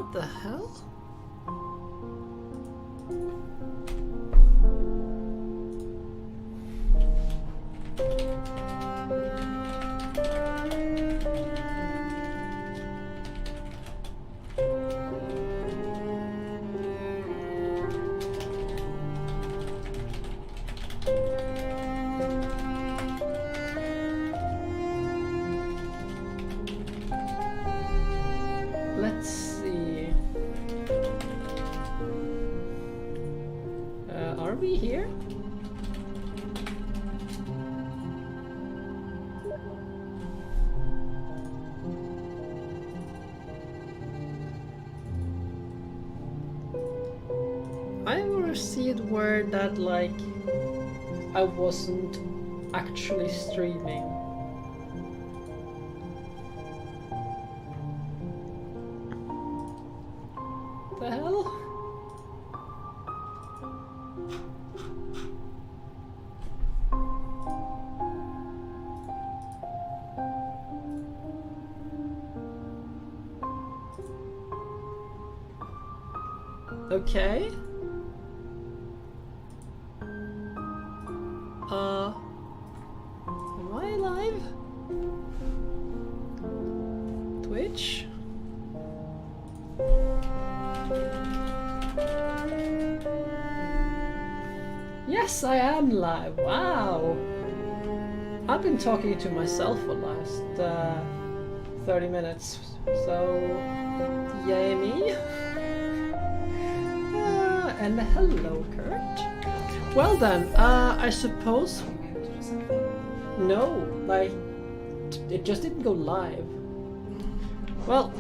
What the hell? Let's see. Are we here? I received word that like I wasn't actually streaming. The hell? Okay. Am I live? Twitch? Yes, I am live. Wow. I've been talking to myself for the last 30 minutes, so yay me. And hello, Kurt. Well then, I suppose. No, like it just didn't go live. Well,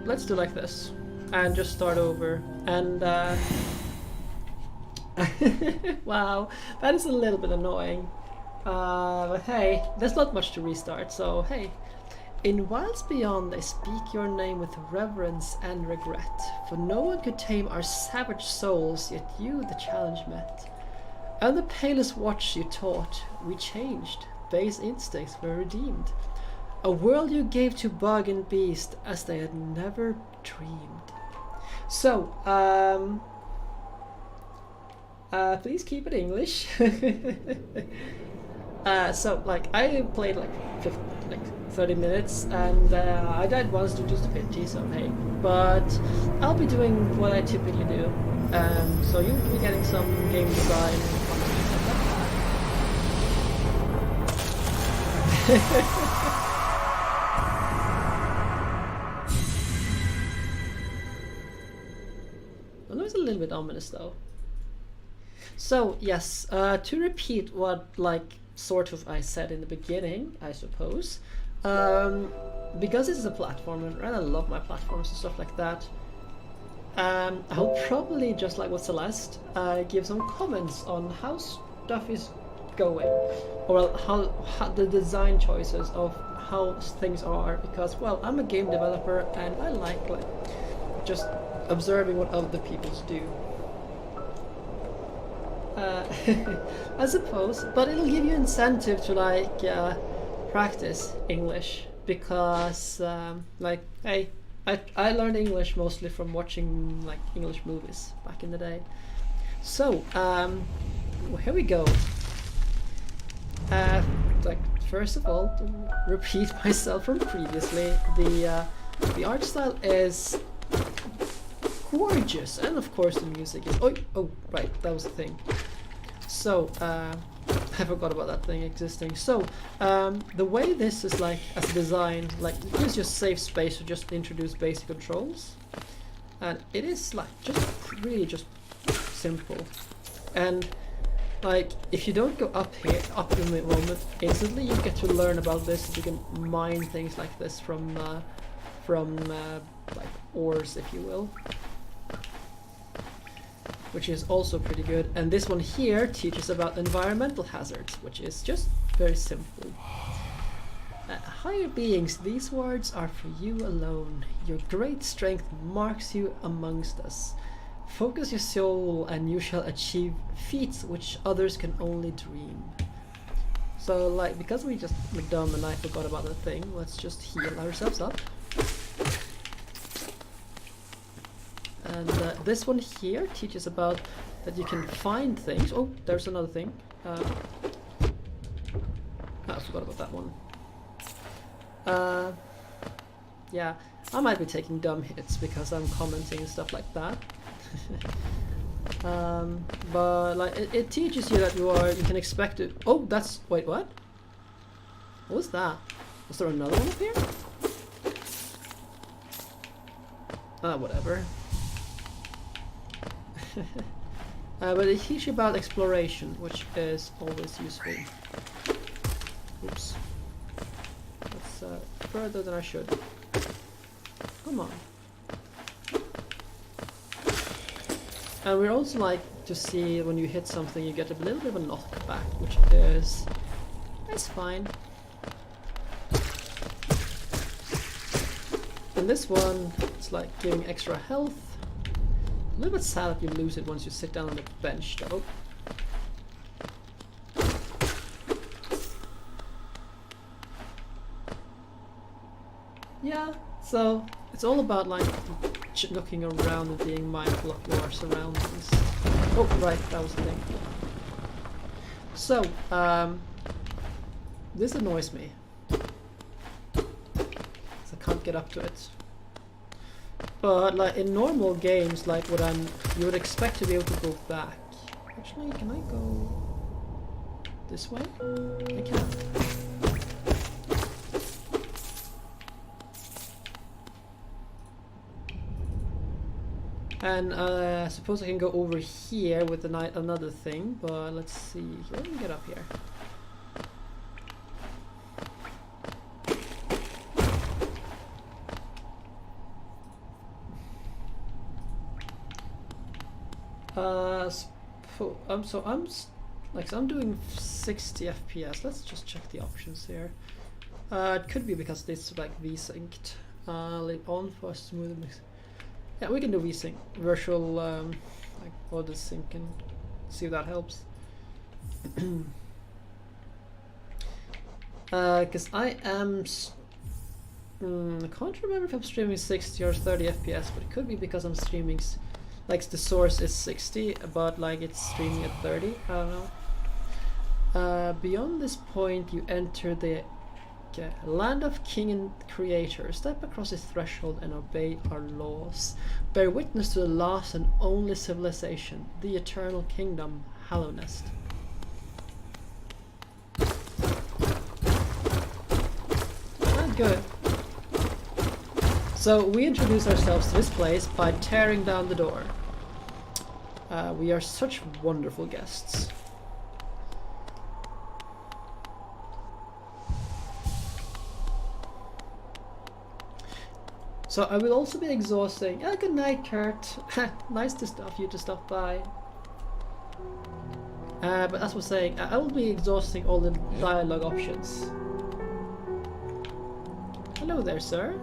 let's do like this and just start over. And wow, that is a little bit annoying. But hey, there's not much to restart, so hey. In Wilds Beyond I speak your name with reverence and regret, for no one could tame our savage souls, yet you the challenge met. And the palest watch you taught, we changed, base instincts were redeemed. A world you gave to bug and beast as they had never dreamed. So, please keep it English. So, like, I played like 30 minutes, and I died once to just a pity, so hey. But I'll be doing what I typically do. So you'll be getting some game design. Well, that was a little bit ominous though. So yes, to repeat what like sort of I said in the beginning, I suppose, because this is a platformer and I love my platforms and stuff like that, I'll probably, just like with Celeste, give some comments on how stuff is going, or how the design choices of how things are, because well, I'm a game developer and I like just observing what other people do. I suppose, but it'll give you incentive to like practice English, because like hey, I learned English mostly from watching like English movies back in the day. So well, here we go. Like first of all, to repeat myself from previously, the art style is gorgeous, and of course the music is oh right, that was the thing. So I forgot about that thing existing. So the way this is like as a design, like it gives you a safe space to just introduce basic controls, and it is like just really just simple. And like if you don't go up in the moment instantly, you get to learn about this. You can mine things like this from like ores, if you will, which is also pretty good. And this one here teaches about environmental hazards, which is just very simple. Higher beings, these words are for you alone. Your great strength marks you amongst us. Focus your soul and you shall achieve feats which others can only dream. So like, because we just dumb and I forgot about the thing, let's just heal ourselves up. And this one here teaches about that you can find things. Oh, there's another thing. I forgot about that one. Yeah, I might be taking dumb hits because I'm commenting and stuff like that. But like it teaches you that you can expect it. Oh, that's wait, what? What was that? Was there another one up here? Whatever. But it teaches you about exploration, which is always useful. Oops. That's further than I should. Come on. And we're also like to see when you hit something you get a little bit of a knockback, which is fine. And this one, it's like giving extra health. A little bit sad that you lose it once you sit down on the bench though. Yeah, so it's all about like looking around and being mindful of your surroundings. Oh, right, that was the thing. So, this annoys me. So I can't get up to it. But like in normal games, like you would expect to be able to go back. Actually, can I go this way? I can. And I suppose I can go over here with another thing, but let's see. Let me get up here. I'm doing 60 FPS. Let's just check the options here. It could be because it's like V-synced. Leave on for smooth mix. Yeah, we can do VSync, virtual like audio sync, and see if that helps. Because I am, I can't remember if I'm streaming 60 or 30 FPS, but it could be because I'm streaming, like the source is 60, but like it's streaming at 30. I don't know. Beyond this point, you enter the land of King and Creator. Step across the threshold and obey our laws. Bear witness to the last and only civilization, the eternal kingdom, Hallownest. Good. So we introduce ourselves to this place by tearing down the door. We are such wonderful guests. So I will also be exhausting. Good night, Kurt. Nice to you to stop by. But as I was saying, I will be exhausting all the dialogue options. Hello there, sir.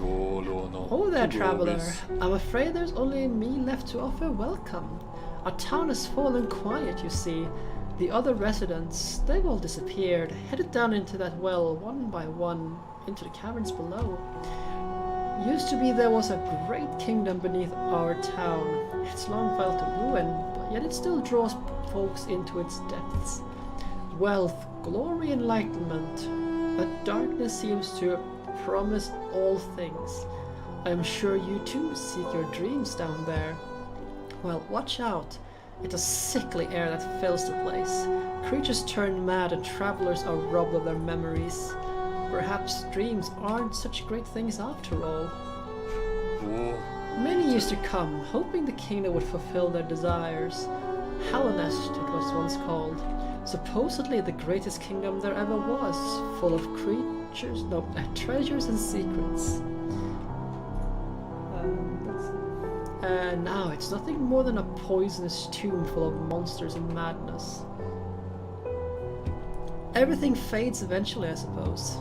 Oh there, traveler. I'm afraid there's only me left to offer welcome. Our town has fallen quiet, you see. The other residents, they've all disappeared, headed down into that well, one by one, into the caverns below. Used to be there was a great kingdom beneath our town. It's long fell to ruin, but yet it still draws folks into its depths. Wealth, glory, enlightenment. But darkness seems to promise all things. I am sure you too seek your dreams down there. Well, watch out. It's a sickly air that fills the place. Creatures turn mad and travelers are robbed of their memories. Perhaps dreams aren't such great things after all. Many used to come, hoping the kingdom would fulfill their desires. Hallownest it was once called. Supposedly the greatest kingdom there ever was, full of treasures and secrets. Now it's nothing more than a poisonous tomb full of monsters and madness. Everything fades eventually, I suppose.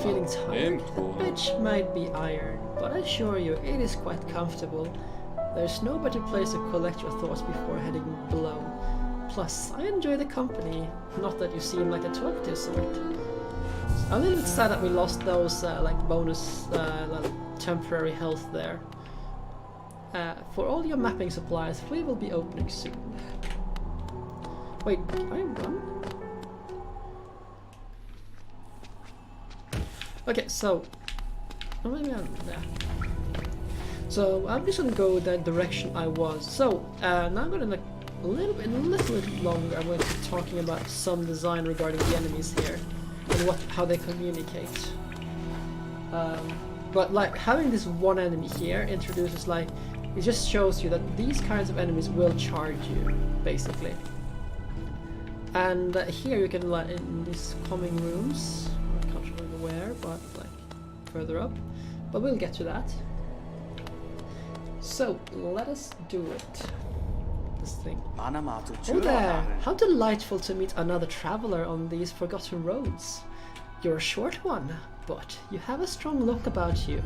Feeling tired? The pitch might be iron, but I assure you it is quite comfortable. There's no better place to collect your thoughts before heading below. Plus, I enjoy the company. Not that you seem like a talkative sort. I'm a little bit sad that we lost those like bonus temporary health there. For all your mapping supplies, we will be opening soon. Wait, can I run? Okay, so maybe I'm there. So I'm just gonna go that direction I was. So now I'm gonna like a little bit longer. I'm going to be talking about some design regarding the enemies here and how they communicate. But like having this one enemy here introduces like it just shows you that these kinds of enemies will charge you basically. And here you can like in these coming rooms. I can't remember where, but like further up. But we'll get to that. So let us do it. This thing. Oh there! How delightful to meet another traveler on these forgotten roads. You're a short one, but you have a strong look about you.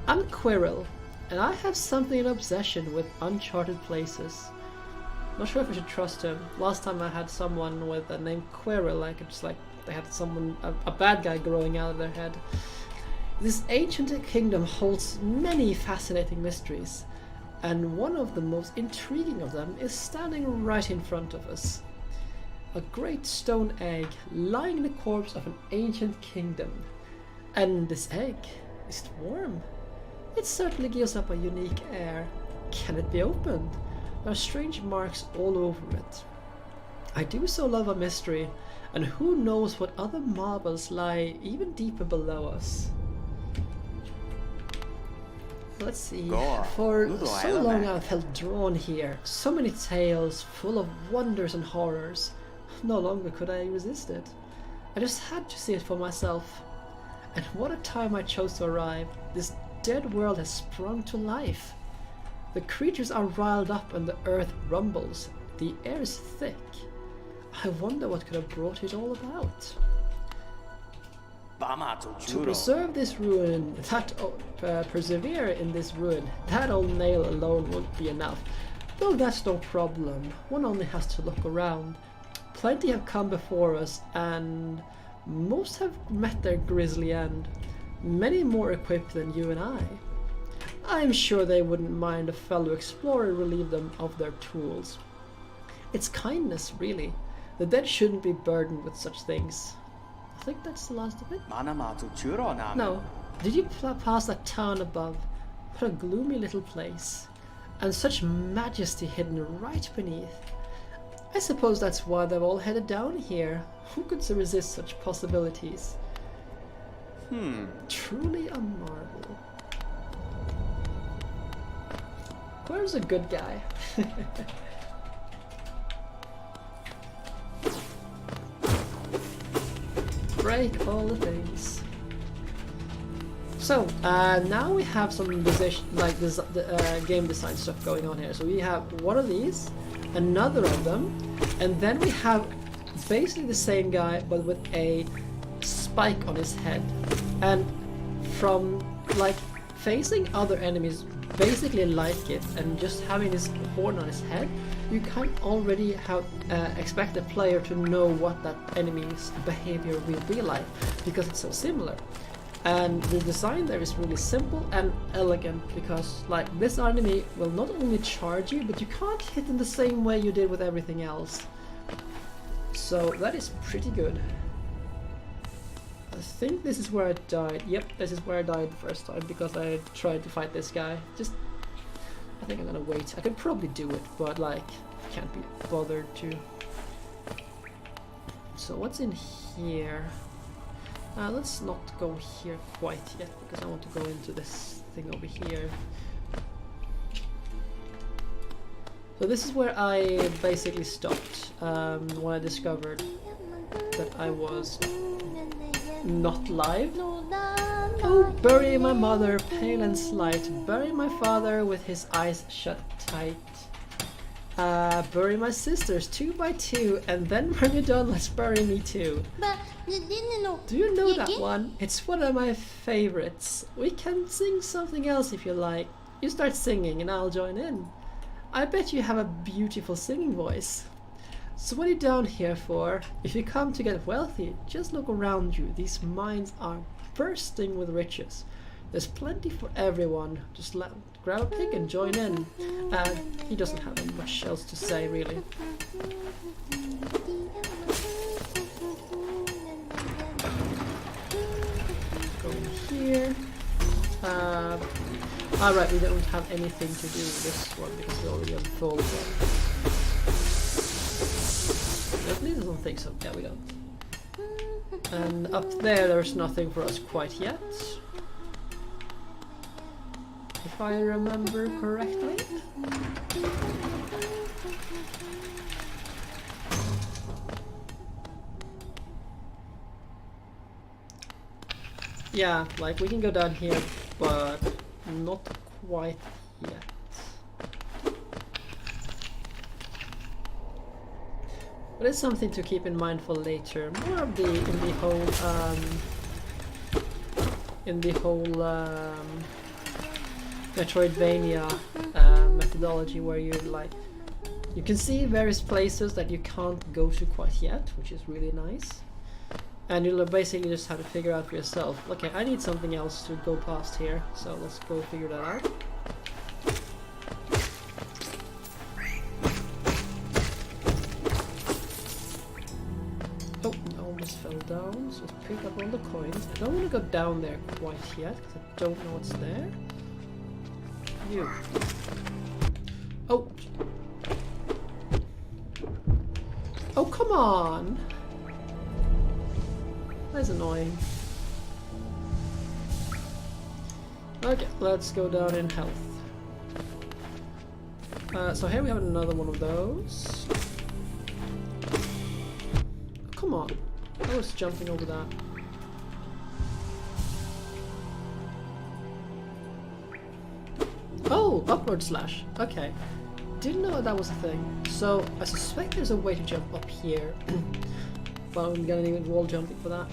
I'm Quirrell, and I have something in obsession with uncharted places. Not sure if I should trust him. Last time I had someone with a name Quirrell, like it's like they had someone, a bad guy growing out of their head. This ancient kingdom holds many fascinating mysteries, and one of the most intriguing of them is standing right in front of us. A great stone egg lying in the corpse of an ancient kingdom. And this egg, is it warm? It certainly gives up a unique air. Can it be opened? There are strange marks all over it. I do so love a mystery, and who knows what other marvels lie even deeper below us. Let's see. For so long I've felt drawn here. So many tales full of wonders and horrors. No longer could I resist it. I just had to see it for myself. And what a time I chose to arrive. This dead world has sprung to life. The creatures are riled up and the earth rumbles. The air is thick. I wonder what could have brought it all about. To preserve this ruin, persevere in this ruin, that old nail alone won't be enough. Though that's no problem, one only has to look around. Plenty have come before us, and most have met their grisly end. Many more equipped than you and I. I'm sure they wouldn't mind a fellow explorer relieve them of their tools. It's kindness, really. The dead shouldn't be burdened with such things. I think that's the last of it. No. Did you pass that town above? What a gloomy little place. And such majesty hidden right beneath. I suppose that's why they've all headed down here. Who could resist such possibilities? Truly a marvel. Quirrell's a good guy. Break all the things. So now we have some game design stuff going on here. So we have one of these, another of them, and then we have basically the same guy but with a spike on his head. And from like facing other enemies basically like it and just having this horn on his head, you can already expect the player to know what that enemy's behavior will be like because it's so similar. And the design there is really simple and elegant because like this enemy will not only charge you, but you can't hit in the same way you did with everything else. So that is pretty good. I think this is where I died. Yep, this is where I died the first time because I tried to fight this guy. I think I'm gonna wait. I could probably do it, but like, can't be bothered to. So what's in here? Let's not go here quite yet because I want to go into this thing over here. So this is where I basically stopped when I discovered that I was not live. Oh, bury my mother, pale and slight. Bury my father with his eyes shut tight. Bury my sisters 2 by 2, and then when you're done, let's bury me too. Do you know that one? It's one of my favorites. We can sing something else if you like. You start singing and I'll join in. I bet you have a beautiful singing voice. So what are you down here for? If you come to get wealthy, just look around you. These mines are bursting with riches. There's plenty for everyone. Just grab a pick and join in. He doesn't have much else to say, really. Go in here. Alright, we don't have anything to do with this one because we already unfolded it. At least I don't think so. Yeah, we don't. And up there's nothing for us quite yet. If I remember correctly. Yeah, like we can go down here, but not quite yet. But it's something to keep in mind for later. More of the in the whole Metroidvania methodology, where you're like, you can see various places that you can't go to quite yet, which is really nice. And you'll basically just have to figure out for yourself, okay, I need something else to go past here, so let's go figure that out. Oh, I almost fell down, so let's pick up all the coins. I don't want to go down there quite yet, because I don't know what's there. You. Oh! Oh, come on! That's annoying. Okay, let's go down in health. So here we have another one of those. Oh, come on. I was jumping over that. Oh, upward slash. Okay. Didn't know that was a thing. So I suspect there's a way to jump up here. Well, I'm gonna need wall jumping for that.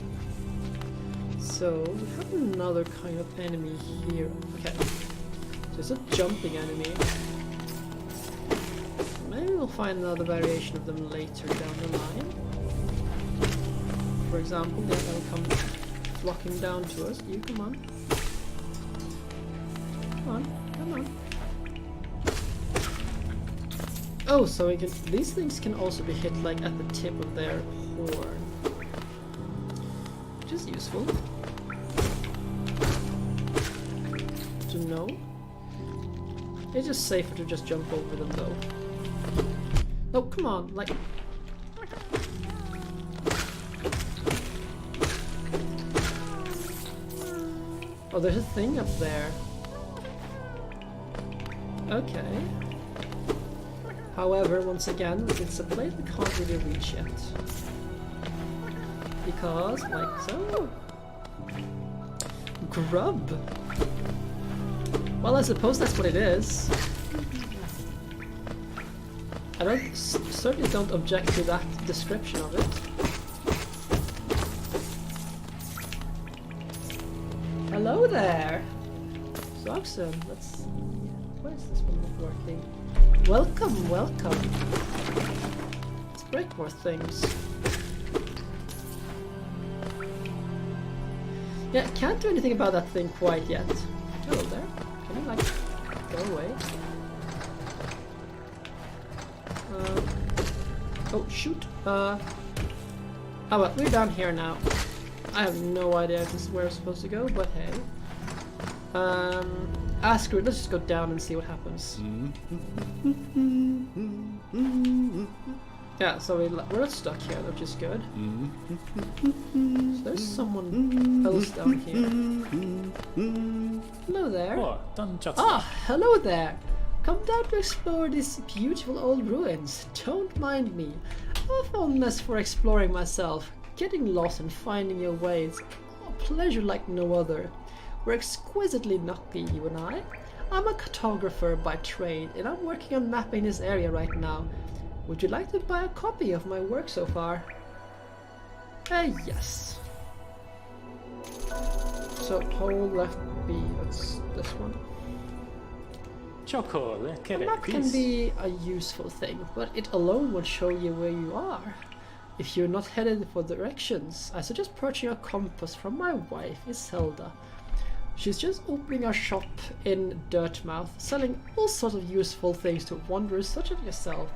So we have another kind of enemy here. Okay, so it's a jumping enemy. Maybe we'll find another variation of them later down the line. For example, yeah, that will come flocking down to us. You come on, come on, come on. Oh, so we can. These things can also be hit like at the tip of their horn, which is useful to know. It's just safer to just jump over them though. Oh, come on, like. Oh, there's a thing up there. Okay. However, once again, it's a place we can't really reach yet. Because, like so... Grub! Well, I suppose that's what it is. I certainly don't object to that description of it. Hello there! So awesome, let's see... Why is this one not working? Welcome, welcome. Let's break more things. Yeah, can't do anything about that thing quite yet. Hello there. Can you, like, go away? Oh, shoot. Oh, well, we're down here now. I have no idea where I'm supposed to go, but hey. Screw it, let's just go down and see what happens. Yeah, so we're not stuck here, which is good. So there's someone else down here. Hello there. Ah, hello there. Come down to explore these beautiful old ruins. Don't mind me. I have a fondness for exploring myself. Getting lost and finding your way is a pleasure like no other. We're exquisitely lucky, you and I. I'm a cartographer by trade, and I'm working on mapping this area right now. Would you like to buy a copy of my work so far? Yes. So, hold left B, that's this one. A map can be a useful thing, but it alone won't show you where you are. If you're not headed for directions, I suggest purchasing a compass from my wife, Iselda. She's just opening a shop in Dirtmouth, selling all sorts of useful things to wanderers such as yourself.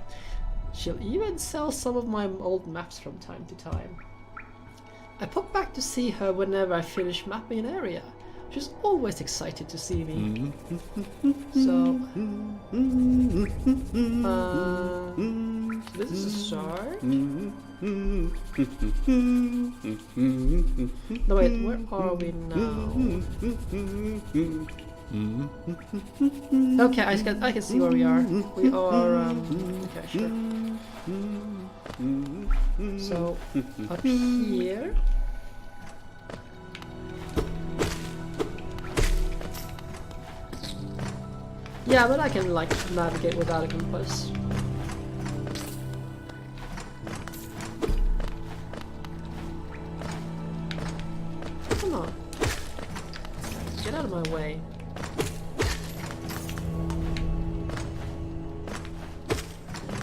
She'll even sell some of my old maps from time to time. I pop back to see her whenever I finish mapping an area. She's always excited to see me. So this is a start. No wait, where are we now? Okay, I can see where we are. We are okay, sure. So up here. Yeah, but I can like navigate without a compass. Come on. Get out of my way.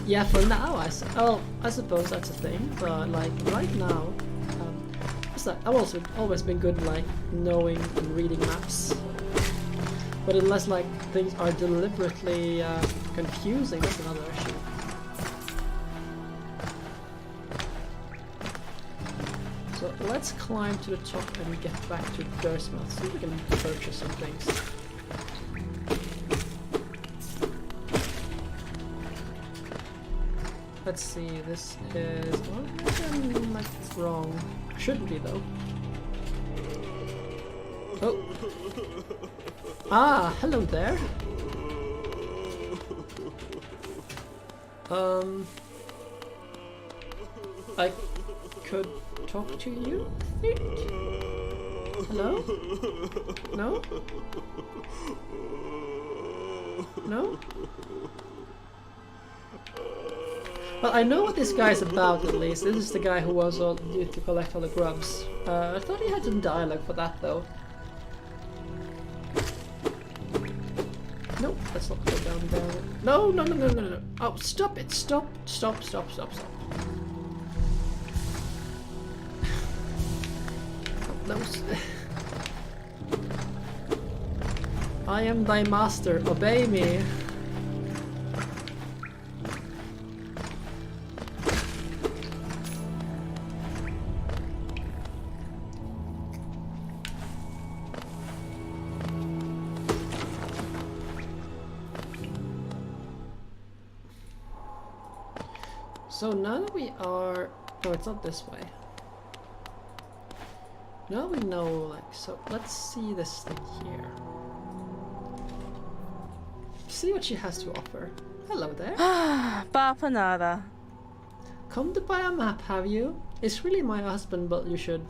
Yeah, for now, I suppose that's a thing, but like right now, I've also always been good like knowing and reading maps. But unless like things are deliberately confusing, that's another issue. So let's climb to the top and get back to Dirtmouth, see if we can purchase some things. Let's see, this is... well, I'm like wrong. Shouldn't be though. Oh! Ah, hello there! I could talk to you, I think? Hello? No? No? Well, I know what this guy's about at least. This is the guy who was due to collect all the grubs. I thought he had some dialogue for that though. Nope, let's not go down there. No, no, no, no, no, no. Oh, stop it. Stop, stop, stop, stop, stop. Those. I am thy master, obey me. So now that we are... no, it's not this way. Now we know, like, so let's see this thing here. See what she has to offer. Hello there. Bapanada. Come to buy a map, have you? It's really my husband, but you should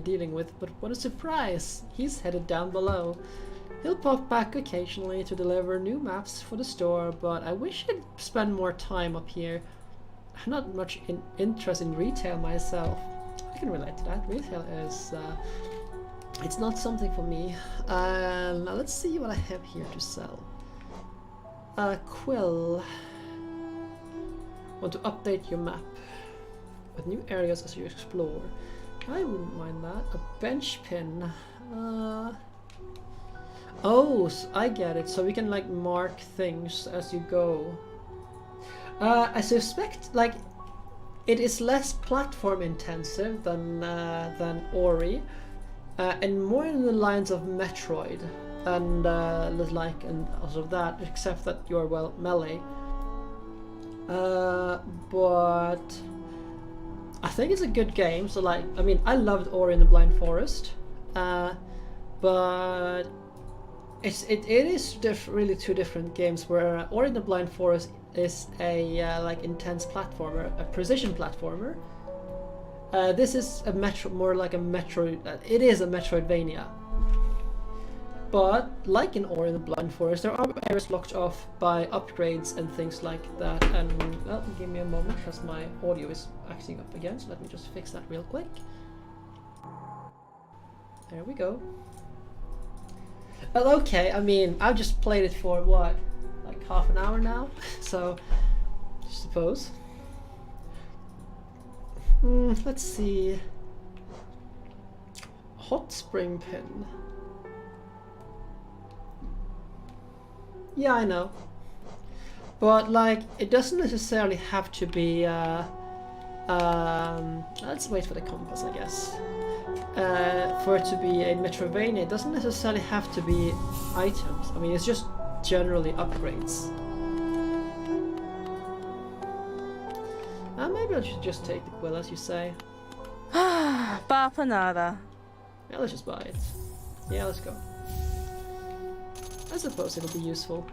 dealing with, but what a surprise. He's headed down below. He'll pop back occasionally to deliver new maps for the store, but I wish he'd spend more time up here. I'm not much interest in retail myself. I can relate to that. Retail is, it's not something for me. Now let's see what I have here to sell. Quill. Want to update your map with new areas as you explore. I wouldn't mind that. A bench pin. Oh, so I get it. So we can like mark things as you go. I suspect like it is less platform intensive than Ori, and more in the lines of Metroid, and like and also that, except that you're well melee. But I think it's a good game. So like, I mean, I loved Ori and the Blind Forest, but it is really two different games. Where Ori and the Blind Forest is a like intense platformer, a precision platformer. This is a more like a Metroid. It is a Metroidvania. But like in Ori and the Blind Forest, there are areas blocked off by upgrades and things like that. And well, give me a moment because my audio is acting up again. So let me just fix that real quick. There we go. Well, okay. I mean, I've just played it for what? Like half an hour now, so I suppose. Let's see. Hot spring pin. Yeah, I know. But like, it doesn't necessarily have to be. Let's wait for the compass, I guess. For it to be a Metroidvania, it doesn't necessarily have to be items. I mean, it's just generally upgrades. Maybe I should just take the quill, as you say. Bapanada. Yeah, let's just buy it. Yeah, let's go. I suppose it'll be useful.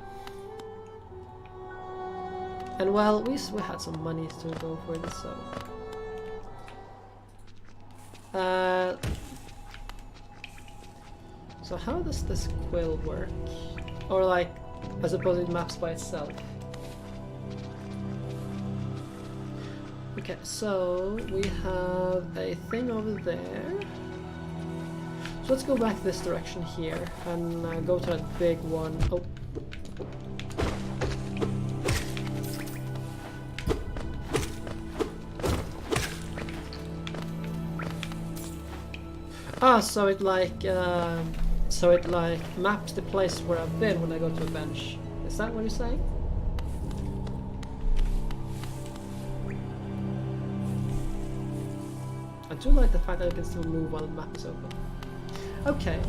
And well, we had some money to go for this, so... so how does this quill work? Or like, I suppose it maps by itself. Okay, so we have a thing over there. So let's go back this direction here and go to that big one. Oh. Ah, so it like maps the place where I've been when I go to a bench. Is that what you're saying? I do like the fact that I can still move while the map is open. Okay,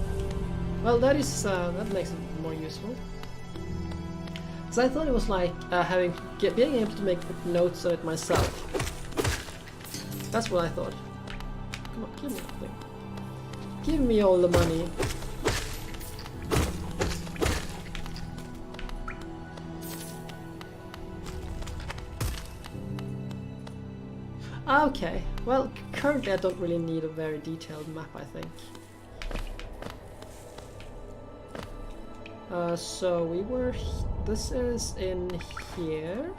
well that makes it more useful. Because I thought it was like being able to make notes of it myself. That's what I thought. Come on, give me that thing. Give me all the money. Okay, well, currently I don't really need a very detailed map, I think. So we were... this is in here.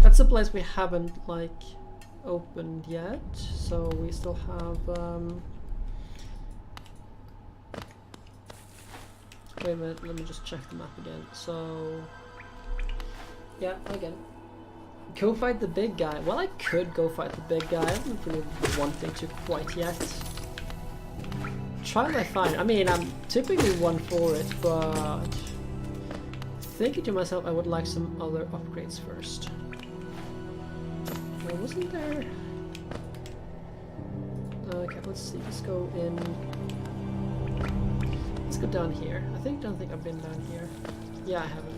That's a place we haven't, like, opened yet, so we still have... wait a minute, let me just check the map again. So... yeah, again. Go fight the big guy. Well, I could go fight the big guy. I haven't really wanting to quite yet. Try my fine. I mean, I'm typically one for it, but thinking to myself, I would like some other upgrades first. Wasn't there? Okay, let's see. Let's go in. Let's go down here. I don't think I've been down here. Yeah, I haven't.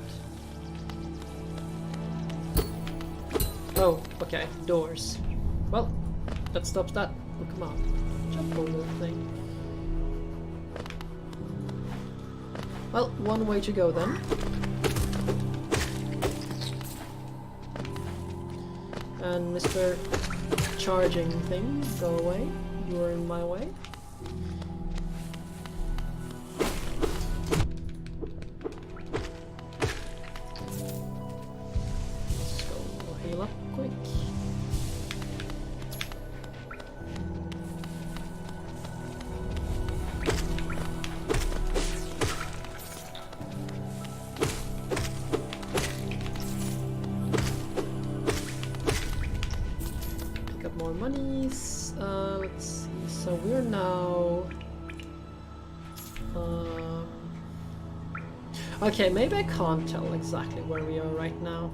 Oh, okay. Doors. Well, that stops that. Oh, come on. Jump over the thing. Well, one way to go then. And Mr. Charging thing, go away. You are in my way. Let's go heal up quick. Monies. Let's see. So we're now. Okay, maybe I can't tell exactly where we are right now.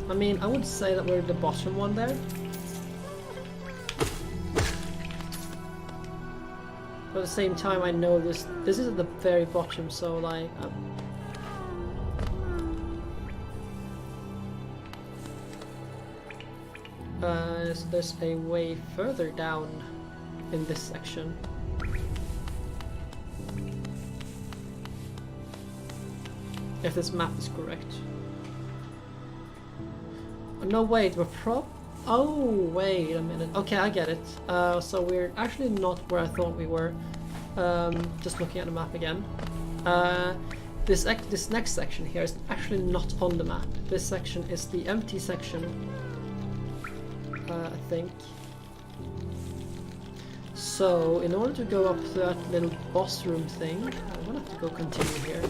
I mean, I would say that we're the bottom one there. But at the same time, I know this is at the very bottom, so like... so there's a way further down in this section. If this map is correct. No, wait, we're oh, wait a minute. Okay, I get it. So we're actually not where I thought we were. Just looking at the map again. This next section here is actually not on the map. This section is the empty section, I think. So, in order to go up to that little boss room thing, I'm gonna have to go continue here.